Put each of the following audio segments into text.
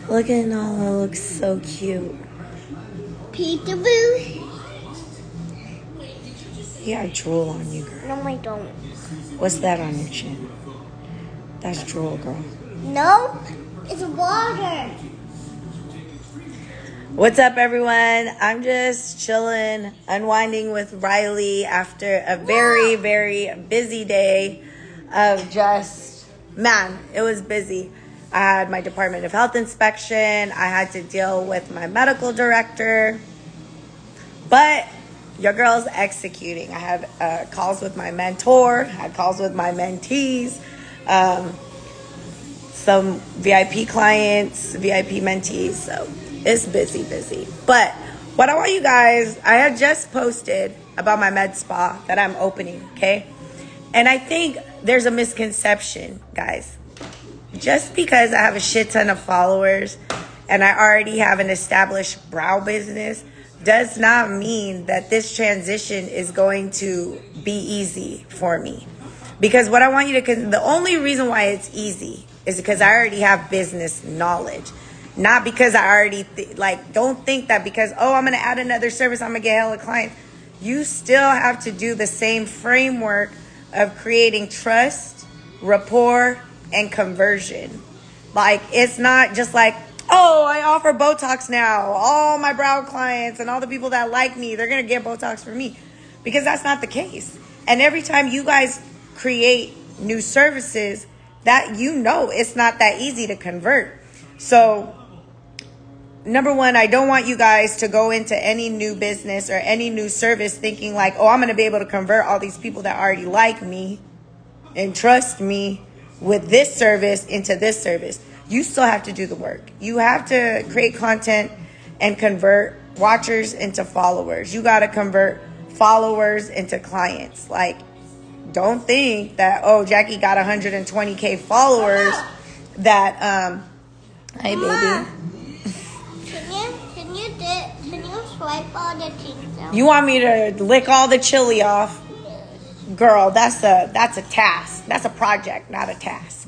Look at Nala, looks so cute. Peekaboo. Yeah, I drool on you, girl. No, I don't. What's that on your chin? That's drool, girl. No, it's water. What's up, everyone? I'm just chilling, unwinding with Riley after a very, very busy day of just, man, it was busy. I had my Department of Health inspection. I had to deal with my medical director. But your girl's executing. I had calls with my mentor, had calls with my mentees, some VIP clients, VIP mentees. So it's busy. But what I want you guys, I had just posted about my med spa that I'm opening, okay? And I think there's a misconception, guys. Just because I have a shit ton of followers and I already have an established brow business does not mean that this transition is going to be easy for me. Because what I want you to, the only reason why it's easy is because I already have business knowledge. Not because I already, don't think that because, I'm going to add another service, I'm going to get hella clients. You still have to do the same framework of creating trust, rapport, and conversion. Like, it's not just like, I offer Botox now. All my brow clients and all the people that like me, they're going to get Botox from me. Because that's not the case. And every time you guys create new services, that it's not that easy to convert. So, number one, I don't want you guys to go into any new business or any new service thinking like, I'm going to be able to convert all these people that already like me and trust me with this service into this service. You still have to do the work. You have to create content and convert watchers into followers. You got to convert followers into clients. Like, don't think that, Jackie got 120K followers that, hey, baby. Can you swipe all the things out? You want me to lick all the chili off? Girl, that's a task. That's a project, not a task.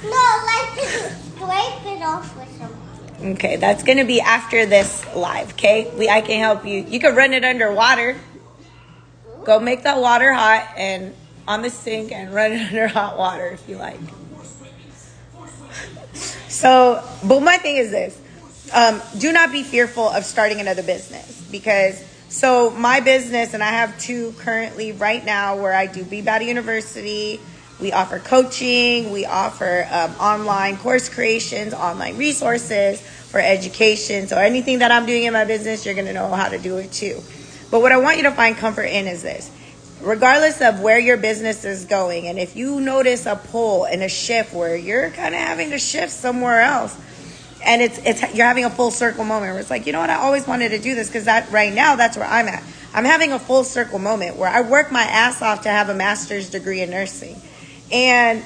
No, let's scrape it off with something. Okay, that's going to be after this live, okay? I can help you. You can run it under water. Go make that water hot and on the sink and run it under hot water if you like. So, but my thing is this. Do not be fearful of starting another business because my business, and I have two currently right now where I do Baddie University. We offer coaching. We offer online course creations, online resources for education. So anything that I'm doing in my business, you're going to know how to do it too. But what I want you to find comfort in is this. Regardless of where your business is going, and if you notice a pull and a shift where you're kind of having to shift somewhere else, and you're having a full circle moment where it's like, you know what, I always wanted to do this because right now that's where I'm at. I'm having a full circle moment where I work my ass off to have a master's degree in nursing. And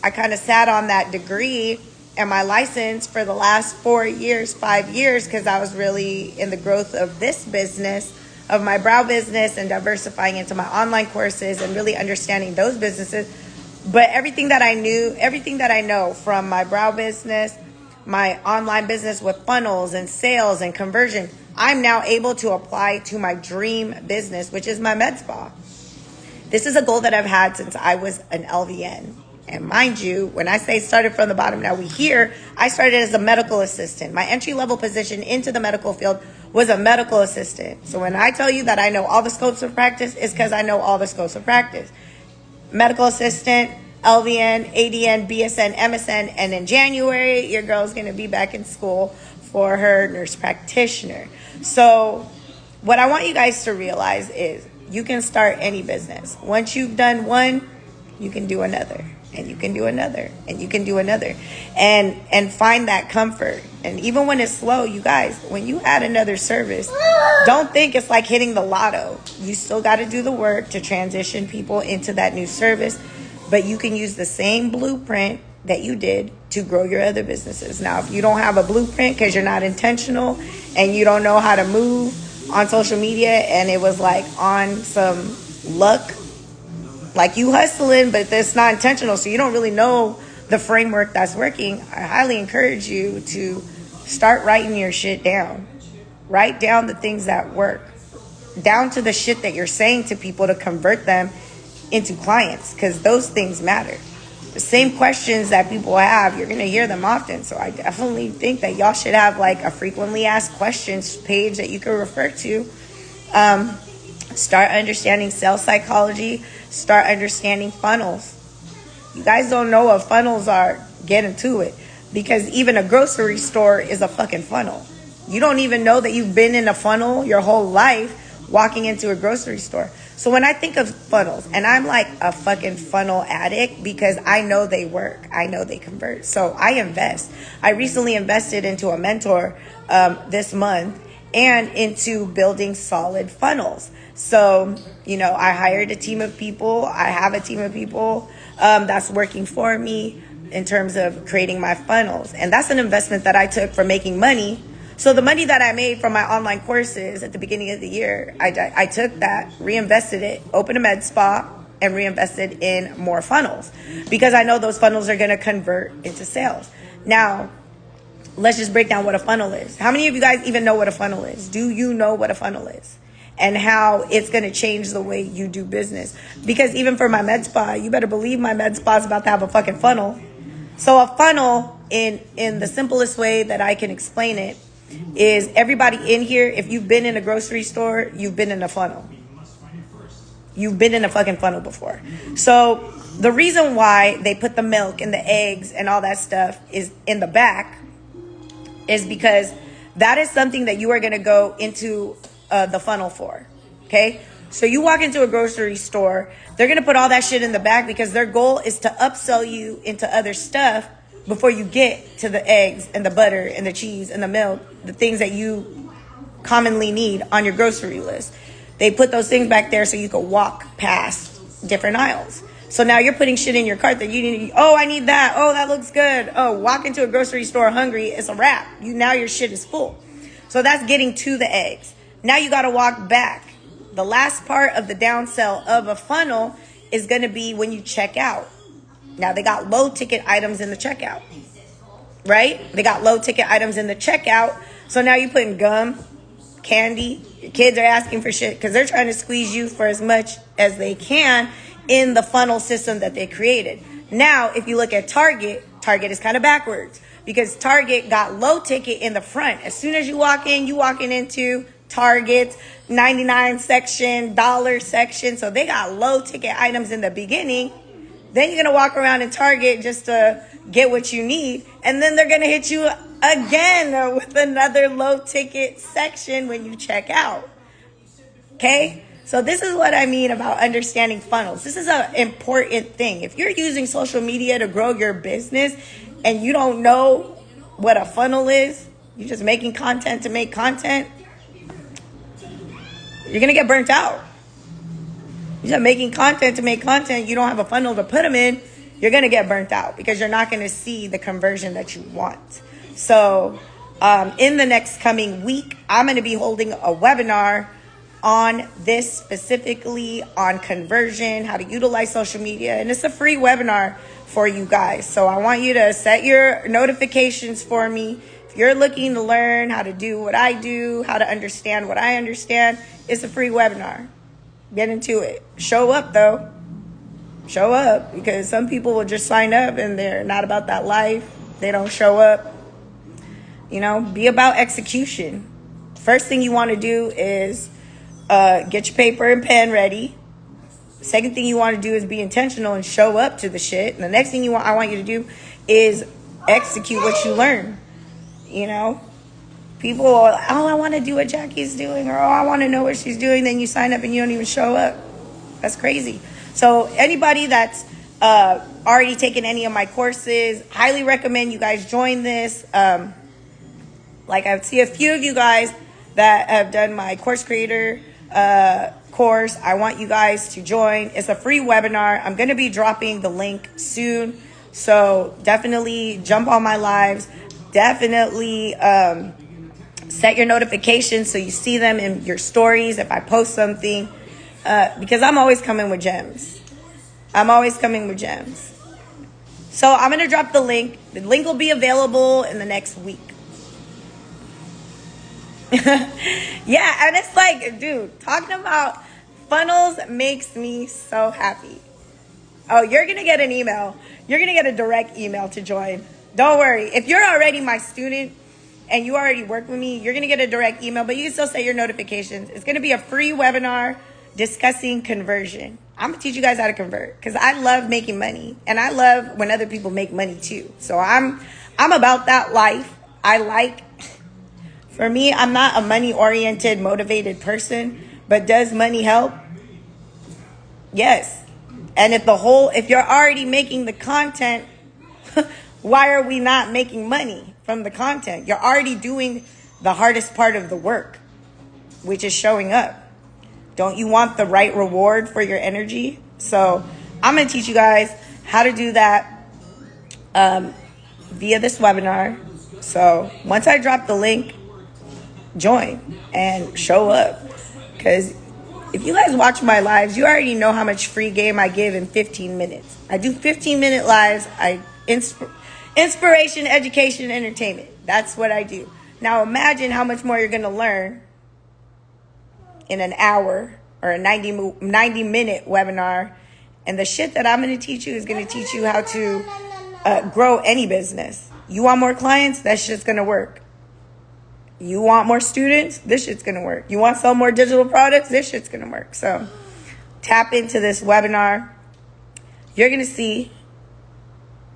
I kind of sat on that degree and my license for the last 5 years, because I was really in the growth of this business, of my brow business and diversifying into my online courses and really understanding those businesses. But everything that I know from my brow business, my online business with funnels and sales and conversion, I'm now able to apply to my dream business, which is my med spa. This is a goal that I've had since I was an LVN. And mind you, when I say started from the bottom, now I started as a medical assistant. My entry-level position into the medical field was a medical assistant. So when I tell you that I know all the scopes of practice, it's because I know all the scopes of practice. Medical assistant, LVN, ADN, BSN, MSN, and in January, your girl's going to be back in school for her nurse practitioner. So what I want you guys to realize is you can start any business. Once you've done one, you can do another, and you can do another, and you can do another, and find that comfort. And even when it's slow, you guys, when you add another service, don't think it's like hitting the lotto. You still got to do the work to transition people into that new service, but you can use the same blueprint that you did to grow your other businesses. Now, if you don't have a blueprint because you're not intentional and you don't know how to move on social media and it was like on some luck, like you hustling, but it's not intentional, so you don't really know the framework that's working, I highly encourage you to start writing your shit down. Write down the things that work, down to the shit that you're saying to people to convert them into clients, because those things matter. The same questions that people have, you're going to hear them often. So I definitely think that y'all should have like a frequently asked questions page that you can refer to. Start understanding sales psychology. Start understanding funnels. You guys don't know what funnels are. Get into it. Because even a grocery store is a fucking funnel. You don't even know that you've been in a funnel your whole life walking into a grocery store. So when I think of funnels, and I'm like a fucking funnel addict because I know they work. I know they convert. So I invest. I recently invested into a mentor this month and into building solid funnels. So, I hired a team of people. I have a team of people that's working for me in terms of creating my funnels. And that's an investment that I took for making money. So the money that I made from my online courses at the beginning of the year, I took that, reinvested it, opened a med spa, and reinvested in more funnels because I know those funnels are going to convert into sales. Now, let's just break down what a funnel is. How many of you guys even know what a funnel is? Do you know what a funnel is? And how it's going to change the way you do business? Because even for my med spa, you better believe my med spa is about to have a fucking funnel. So a funnel, in the simplest way that I can explain it, is everybody in here, if you've been in a grocery store, you've been in a funnel. You've been in a fucking funnel before. So the reason why they put the milk and the eggs and all that stuff is in the back is because that is something that you are going to go into the funnel for. Okay? So you walk into a grocery store, they're going to put all that shit in the back because their goal is to upsell you into other stuff before you get to the eggs and the butter and the cheese and the milk, the things that you commonly need on your grocery list. They put those things back there so you can walk past different aisles. So now you're putting shit in your cart that you need. Oh, I need that. Oh, that looks good. Oh, walk into a grocery store hungry. It's a wrap. Now your shit is full. So that's getting to the eggs. Now you got to walk back. The last part of the downsell of a funnel is going to be when you check out. Now, they got low ticket items in the checkout, right? They got low ticket items in the checkout. So now you're putting gum, candy. Your kids are asking for shit because they're trying to squeeze you for as much as they can in the funnel system that they created. Now, if you look at Target, Target is kind of backwards because Target got low ticket in the front. As soon as you walk in, you walking into Target's 99 section, dollar section. So they got low ticket items in the beginning. Then you're going to walk around in Target just to get what you need. And then they're going to hit you again with another low ticket section when you check out. Okay? So this is what I mean about understanding funnels. This is an important thing. If you're using social media to grow your business and you don't know what a funnel is, you're just making content to make content, you're going to get burnt out. You're just making content to make content. You don't have a funnel to put them in. You're going to get burnt out because you're not going to see the conversion that you want. So in the next coming week, I'm going to be holding a webinar on this, specifically on conversion, how to utilize social media. And it's a free webinar for you guys. So I want you to set your notifications for me. If you're looking to learn how to do what I do, how to understand what I understand, it's a free webinar. Get into it. Show up, though. Show up, because some people will just sign up and they're not about that life. They don't show up. Be about execution. First thing you want to do is get your paper and pen ready. Second thing you want to do is be intentional and show up to the shit. And the next thing I want you to do is execute what you learn. People are, I want to do what Jackie's doing, or I want to know what she's doing. Then you sign up and you don't even show up. That's crazy. So anybody that's already taken any of my courses, highly recommend you guys join this. I see a few of you guys that have done my course creator course. I want you guys to join. It's a free webinar. I'm going to be dropping the link soon. So definitely jump on my lives. Definitely set your notifications so you see them in your stories if I post something, because I'm always coming with gems. So I'm going to drop the link. The link will be available in the next week. Yeah, and it's like, dude, talking about funnels makes me so happy. Oh, you're going to get an email. You're going to get a direct email to join. Don't worry. If you're already my student and you already work with me, you're going to get a direct email, but you can still set your notifications. It's going to be a free webinar discussing conversion. I'm going to teach you guys how to convert because I love making money and I love when other people make money too. So I'm about that life. For me, I'm not a money-oriented, motivated person, but does money help? Yes. And if you're already making the content, why are we not making money from the content? You're already doing the hardest part of the work, which is showing up. Don't you want the right reward for your energy? So I'm going to teach you guys how to do that via this webinar. So once I drop the link, join and show up. Because if you guys watch my lives, you already know how much free game I give in 15 minutes. I do 15-minute lives. Inspiration, education, entertainment. That's what I do. Now imagine how much more you're going to learn in an hour or a 90-minute webinar. And the shit that I'm going to teach you is going to teach you how to grow any business. You want more clients? That shit's going to work. You want more students? This shit's going to work. You want to sell more digital products? This shit's going to work. So tap into this webinar. You're going to see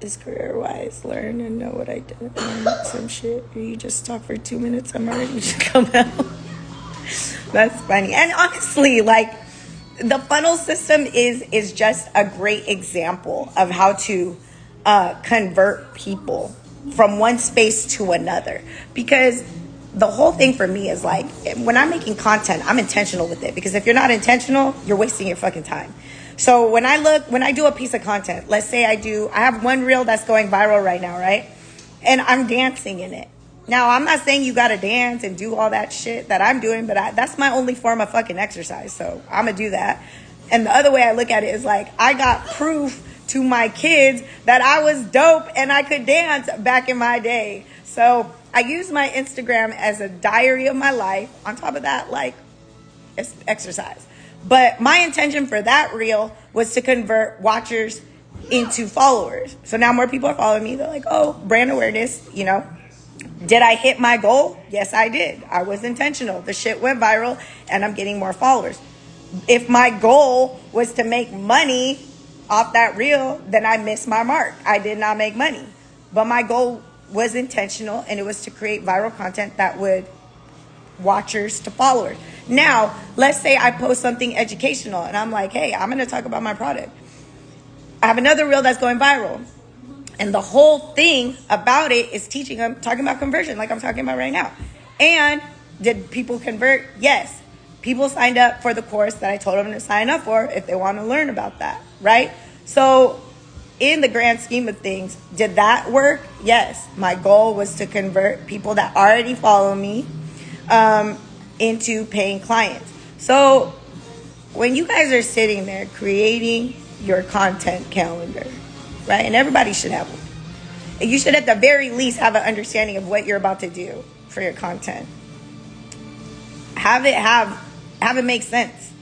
is career-wise. Learn and know what I did. Learn some shit. You just talk for 2 minutes. I'm already should come out. That's funny. And honestly, like, the funnel system is just a great example of how to convert people from one space to another. Because the whole thing for me is like, when I'm making content, I'm intentional with it. Because if you're not intentional, you're wasting your fucking time. So when I do a piece of content, let's say I have one reel that's going viral right now, right? And I'm dancing in it. Now, I'm not saying you got to dance and do all that shit that I'm doing, but that's my only form of fucking exercise. So I'm going to do that. And the other way I look at it is like, I got proof to my kids that I was dope and I could dance back in my day. So I use my Instagram as a diary of my life. On top of that, like, it's exercise. But my intention for that reel was to convert watchers into followers. So now more people are following me. They're like, oh, brand awareness, you know. Did I hit my goal? Yes, I did. I was intentional. The shit went viral and I'm getting more followers. If my goal was to make money off that reel, then I missed my mark. I did not make money. But my goal was intentional and it was to create viral content that would watchers to followers. Now, let's say I post something educational and I'm like, hey, I'm going to talk about my product. I have another reel that's going viral. And the whole thing about it is talking about conversion like I'm talking about right now. And did people convert? Yes. People signed up for the course that I told them to sign up for if they want to learn about that, right? So in the grand scheme of things, did that work? Yes. My goal was to convert people that already follow me into paying clients. So when you guys are sitting there creating your content calendar, right? And everybody should have one. And you should at the very least have an understanding of what you're about to do for your content. Have it make sense.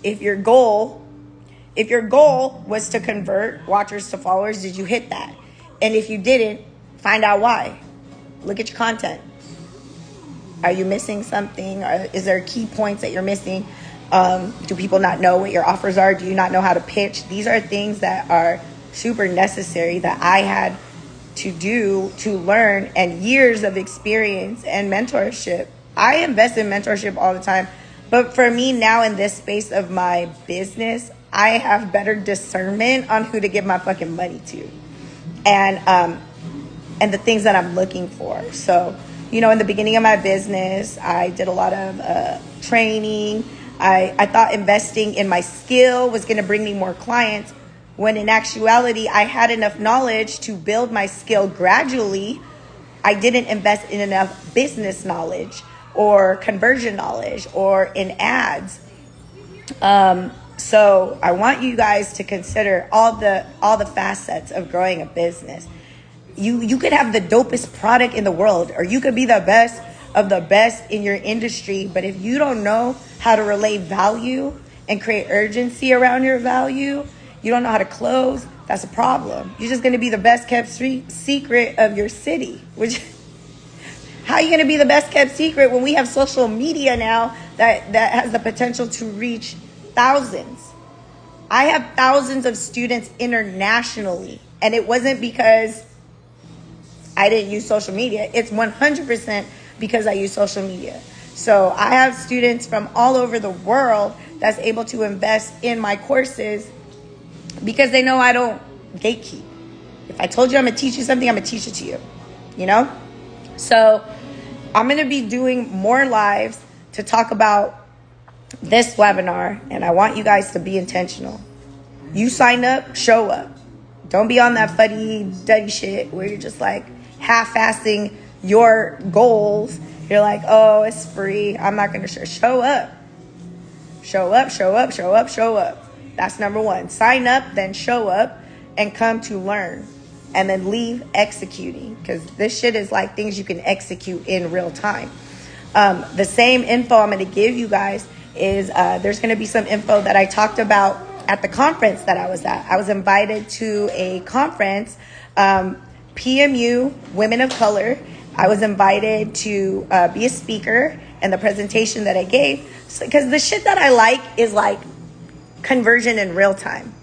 If your goal was to convert watchers to followers, did you hit that? And if you didn't, find out why. Look at your content. Are you missing something? Or is there key points that you're missing? Do people not know what your offers are? Do you not know how to pitch? These are things that are super necessary that I had to do to learn, and years of experience and mentorship. I invest in mentorship all the time. But for me now in this space of my business, I have better discernment on who to give my fucking money to and the things that I'm looking for. So, you know, in the beginning of my business, I did a lot of training. I thought investing in my skill was going to bring me more clients, when in actuality, I had enough knowledge to build my skill gradually. I didn't invest in enough business knowledge or conversion knowledge or in ads. So I want you guys to consider all the facets of growing a business. You could have the dopest product in the world, or you could be the best of the best in your industry, but if you don't know how to relay value and create urgency around your value, you don't know how to close, that's a problem. You're just going to be the best kept secret of your city. Which, how are you going to be the best kept secret when we have social media now that has the potential to reach thousands? I have thousands of students internationally, and it wasn't because I didn't use social media. It's 100% because I use social media. So I have students from all over the world that's able to invest in my courses because they know I don't gatekeep. If I told you I'm going to teach you something, I'm going to teach it to you, you know? So I'm going to be doing more lives to talk about this webinar, and I want you guys to be intentional. You sign up, show up. Don't be on that fuddy-duddy shit where you're just like half-assing your goals. You're like, oh, it's free. I'm not going to show up. Show up, show up, show up, show up. That's number one. Sign up, then show up and come to learn. And then leave executing, because this shit is like things you can execute in real time. The same info I'm going to give you guys is there's going to be some info that I talked about at the conference that I was at. I was invited to a conference, PMU, Women of Color. I was invited to be a speaker, and the presentation that I gave, because the shit that I like is like conversion in real time.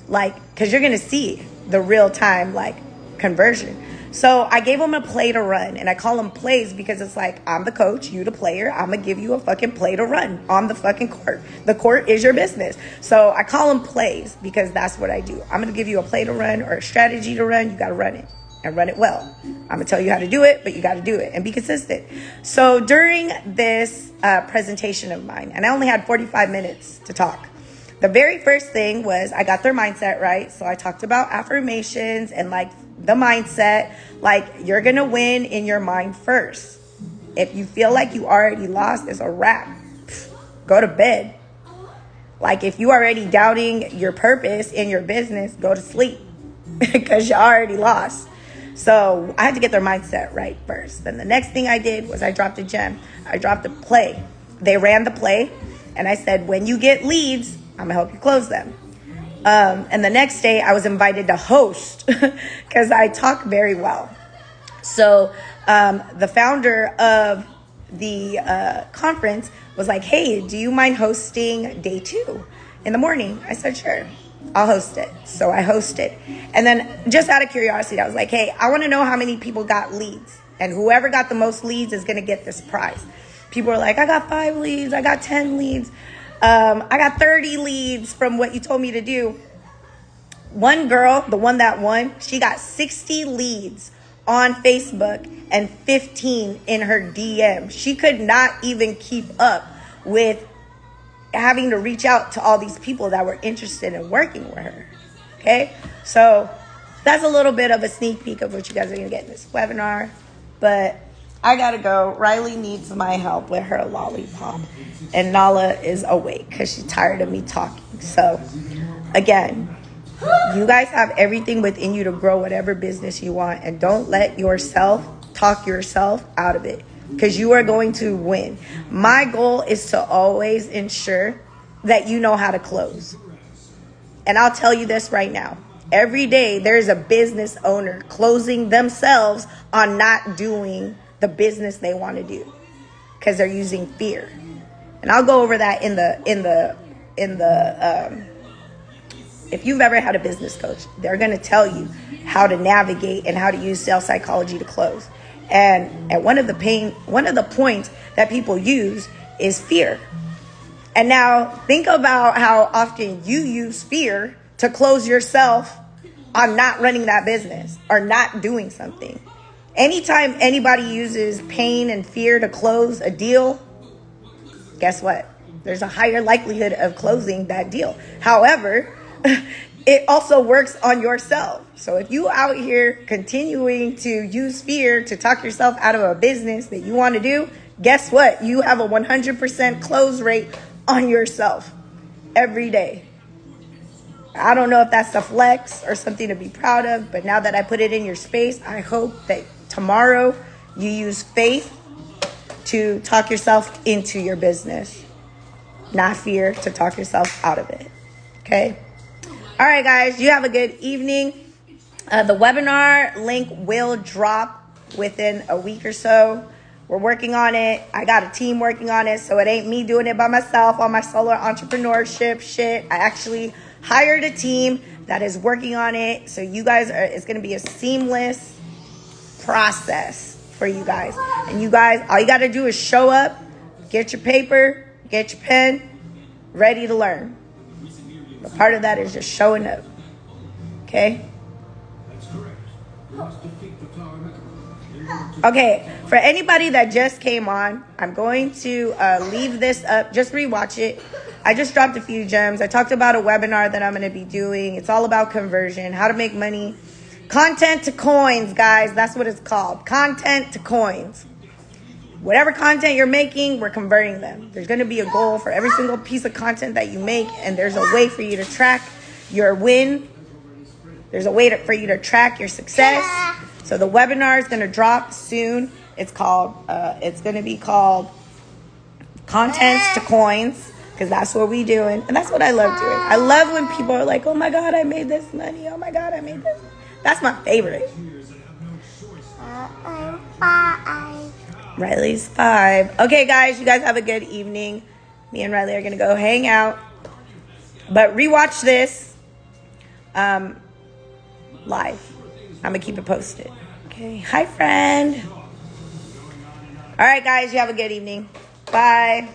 Like, because you're going to see the real time, like, conversion. So I gave them a play to run, and I call them plays because it's like, I'm the coach, you the player. I'm going to give you a fucking play to run on the fucking court. The court is your business. So I call them plays because that's what I do. I'm going to give you a play to run or a strategy to run. You got to run it and run it well. I'm going to tell you how to do it, but you got to do it and be consistent. So during this presentation of mine, and I only had 45 minutes to talk, the very first thing was I got their mindset right. So I talked about affirmations and like the mindset, like you're going to win in your mind first. If you feel like you already lost, it's a wrap. Go to bed. Like if you already doubting your purpose in your business, go to sleep because you already lost. So I had to get their mindset right first. Then the next thing I did was I dropped a gem. I dropped a play. They ran the play, and I said, when you get leads, I'm gonna help you close them. And the next day I was invited to host because I talk very well. So the founder of the conference was like, hey, do you mind hosting day 2 in the morning? I said, sure, I'll host it. So I hosted. And then just out of curiosity, I was like, hey, I want to know how many people got leads. And whoever got the most leads is going to get this prize. People were like, I got 5 leads. I got 10 leads. I got 30 leads from what you told me to do. One girl, the one that won, she got 60 leads on Facebook and 15 in her DM. She could not even keep up with having to reach out to all these people that were interested in working with her. Okay? So that's a little bit of a sneak peek of what you guys are going to get in this webinar. But I gotta go. Riley needs my help with her lollipop. And Nala is awake because she's tired of me talking. So, again, you guys have everything within you to grow whatever business you want. And don't let yourself talk yourself out of it, because you are going to win. My goal is to always ensure that you know how to close. And I'll tell you this right now. Every day there's a business owner closing themselves on not doing the business they want to do because they're using fear. And I'll go over that in the if you've ever had a business coach, they're going to tell you how to navigate and how to use sales psychology to close. And one of the points that people use is fear. And now think about how often you use fear to close yourself on not running that business or not doing something. Anytime anybody uses pain and fear to close a deal, guess what? There's a higher likelihood of closing that deal. However, it also works on yourself. So if you out here continuing to use fear to talk yourself out of a business that you want to do, guess what? You have a 100% close rate on yourself every day. I don't know if that's a flex or something to be proud of, but now that I put it in your space, I hope that tomorrow you use faith to talk yourself into your business, not fear to talk yourself out of it. Okay? All right, guys, you have a good evening. The webinar link will drop within a week or so. We're working on it. I got a team working on it, so it ain't me doing it by myself on my solo entrepreneurship shit. I actually hired a team that is working on it, so you guys it's going to be a seamless process for you guys. And you guys, all you got to do is show up, get your paper, get your pen, ready to learn. But part of that is just showing up. Okay? Okay, for anybody that just came on, I'm going to leave this up. Just rewatch it. I just dropped a few gems. I talked about a webinar that I'm going to be doing. It's all about conversion, how to make money. Content to coins, guys. That's what it's called. Content to coins. Whatever content you're making, we're converting them. There's going to be a goal for every single piece of content that you make, and there's a way for you to track your win. There's a way for you to track your success. So the webinar is going to drop soon. It's going to be called Contents to Coins, because that's what we're doing. And that's what I love doing. I love when people are like, oh my God, I made this money. Oh my God, I made this. That's my favorite. I'm 5. Riley's 5. Okay, guys, you guys have a good evening. Me and Riley are going to go hang out. But rewatch this live. I'm going to keep it posted. Okay. Hi, friend. All right, guys, you have a good evening. Bye.